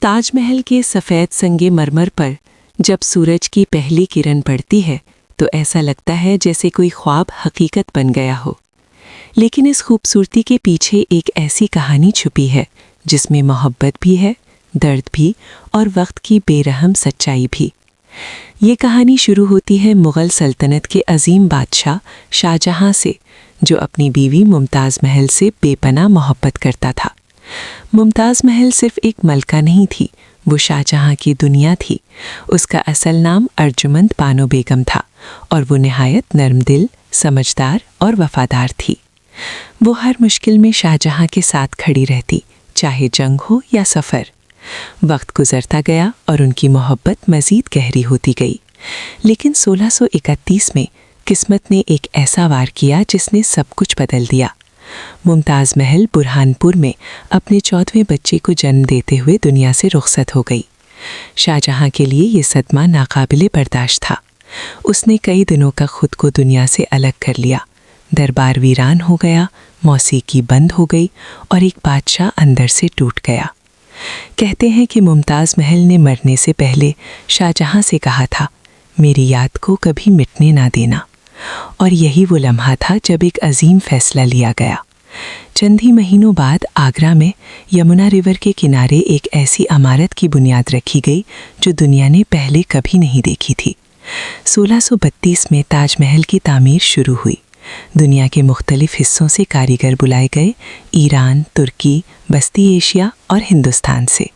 ताज महल के सफ़ेद संगे मरमर पर जब सूरज की पहली किरण पड़ती है तो ऐसा लगता है जैसे कोई ख्वाब हकीकत बन गया हो। लेकिन इस खूबसूरती के पीछे एक ऐसी कहानी छुपी है जिसमें मोहब्बत भी है, दर्द भी और वक्त की बेरहम सच्चाई भी। ये कहानी शुरू होती है मुग़ल सल्तनत के अजीम बादशाह शाहजहां से, जो अपनी बीवी मुमताज़ महल से बेपनाह मोहब्बत करता था। मुमताज़ महल सिर्फ एक मलका नहीं थी, वो शाहजहां की दुनिया थी। उसका असल नाम अर्जुमंद बानो बेगम था और वो निहायत नरमदिल, समझदार और वफादार थी। वो हर मुश्किल में शाहजहां के साथ खड़ी रहती, चाहे जंग हो या सफ़र। वक्त गुजरता गया और उनकी मोहब्बत मज़ीद गहरी होती गई। लेकिन 1631 में किस्मत ने एक ऐसा वार किया जिसने सब कुछ बदल दिया। मुमताज़ महल बुरहानपुर में अपने 14वें बच्चे को जन्म देते हुए दुनिया से रुखसत हो गई। शाहजहां के लिए ये सदमा नाकाबिले बर्दाश्त था। उसने कई दिनों का खुद को दुनिया से अलग कर लिया। दरबार वीरान हो गया, मौसीकी बंद हो गई और एक बादशाह अंदर से टूट गया। कहते हैं कि मुमताज़ महल ने मरने से पहले शाहजहां से कहा था, मेरी याद को कभी मिटने ना देना। और यही वो लम्हा था जब एक अजीम फैसला लिया गया। चंद ही महीनों बाद आगरा में यमुना रिवर के किनारे एक ऐसी इमारत की बुनियाद रखी गई जो दुनिया ने पहले कभी नहीं देखी थी। 1632 में ताजमहल की तामीर शुरू हुई। दुनिया के मुख्तलिफ हिस्सों से कारीगर बुलाए गए। ईरान, तुर्की, बस्ती एशिया और हिंदुस्तान से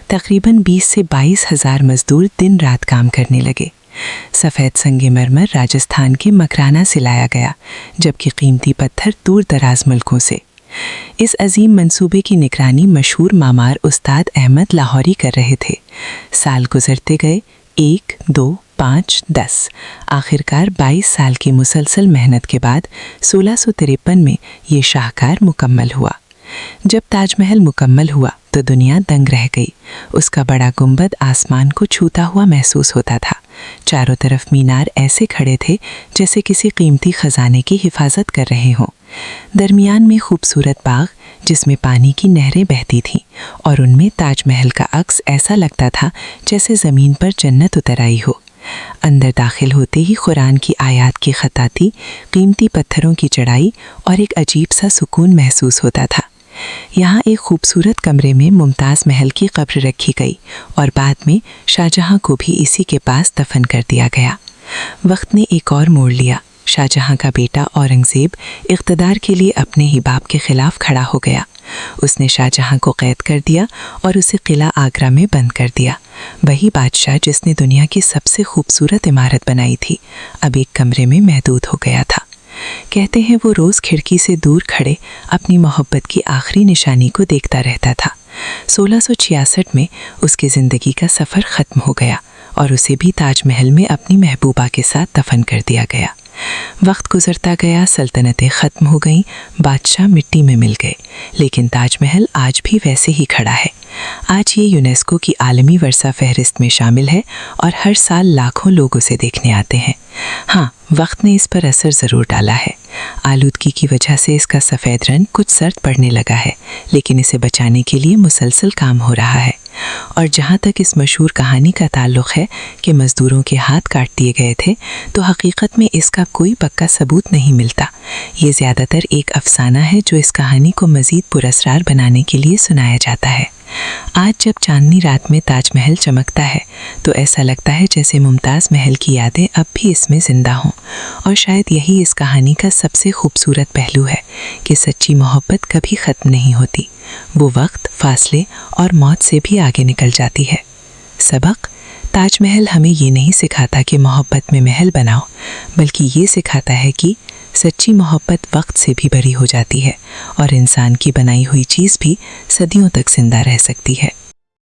तकरीबन 20 से 22 हज़ार मजदूर दिन रात काम करने लगे। सफ़ेद संगमरमर राजस्थान के मकराना से लाया गया, जबकि कीमती पत्थर दूर दराज मुल्कों से। इस अजीम मंसूबे की निगरानी मशहूर मामार उस्ताद अहमद लाहौरी कर रहे थे। साल गुजरते गए, 1, 2, 5, 10। आखिरकार 22 साल की मुसलसल मेहनत के बाद 1653 में ये शाहकार मुकम्मल हुआ। जब ताजमहल मुकम्मल हुआ तो दुनिया दंग रह गई। उसका बड़ा गुंबद आसमान को छूता हुआ महसूस होता था। चारों तरफ मीनार ऐसे खड़े थे जैसे किसी कीमती खजाने की हिफाजत कर रहे हों। दरमियान में खूबसूरत बाग जिसमें पानी की नहरें बहती थीं और उनमें ताजमहल का अक्स ऐसा लगता था जैसे ज़मीन पर जन्नत उतर आई हो। अंदर दाखिल होते ही कुरान की आयत की खताती, कीमती पत्थरों की चढ़ाई और एक अजीब सा सुकून महसूस होता था। यहाँ एक खूबसूरत कमरे में मुमताज़ महल की कब्र रखी गई और बाद में शाहजहां को भी इसी के पास दफन कर दिया गया। वक्त ने एक और मोड़ लिया। शाहजहां का बेटा औरंगज़ेब इक़्तिदार के लिए अपने ही बाप के ख़िलाफ़ खड़ा हो गया। उसने शाहजहां को कैद कर दिया और उसे किला आगरा में बंद कर दिया। वही बादशाह जिसने दुनिया की सबसे खूबसूरत इमारत बनाई थी, अब एक कमरे में महदूद हो गया था। कहते हैं वो रोज़ खिड़की से दूर खड़े अपनी मोहब्बत की आखिरी निशानी को देखता रहता था। 1666 में उसकी ज़िंदगी का सफ़र ख़त्म हो गया और उसे भी ताजमहल में अपनी महबूबा के साथ दफन कर दिया गया। वक्त गुजरता गया, सल्तनतें ख़त्म हो गईं, बादशाह मिट्टी में मिल गए, लेकिन ताजमहल आज भी वैसे ही खड़ा है। आज ये यूनेस्को की आलमी वर्सा फहरिस्त में शामिल है और हर साल लाखों लोग उसे देखने आते हैं। हाँ, वक्त ने इस पर असर ज़रूर डाला है। आलूदगी की वजह से इसका सफ़ेद रंग कुछ सर्द पड़ने लगा है, लेकिन इसे बचाने के लिए मुसलसल काम हो रहा है। और जहाँ तक इस मशहूर कहानी का ताल्लुक़ है कि मज़दूरों के हाथ काट दिए गए थे, तो हकीकत में इसका कोई पक्का सबूत नहीं मिलता। ये ज़्यादातर एक अफसाना है जो इस कहानी को मज़ीद पुरअसरार बनाने के लिए सुनाया जाता है। आज जब चांदनी रात में ताजमहल चमकता है तो ऐसा लगता है जैसे मुमताज़ महल की यादें अब भी इसमें ज़िंदा हों। और शायद यही इस कहानी का सबसे खूबसूरत पहलू है कि सच्ची मोहब्बत कभी ख़त्म नहीं होती। वो वक्त, फासले और मौत से भी आगे निकल जाती है। सबक: ताजमहल हमें ये नहीं सिखाता कि मोहब्बत में महल बनाओ, बल्कि ये सिखाता है कि सच्ची मोहब्बत वक्त से भी बड़ी हो जाती है और इंसान की बनाई हुई चीज़ भी सदियों तक जिंदा रह सकती है।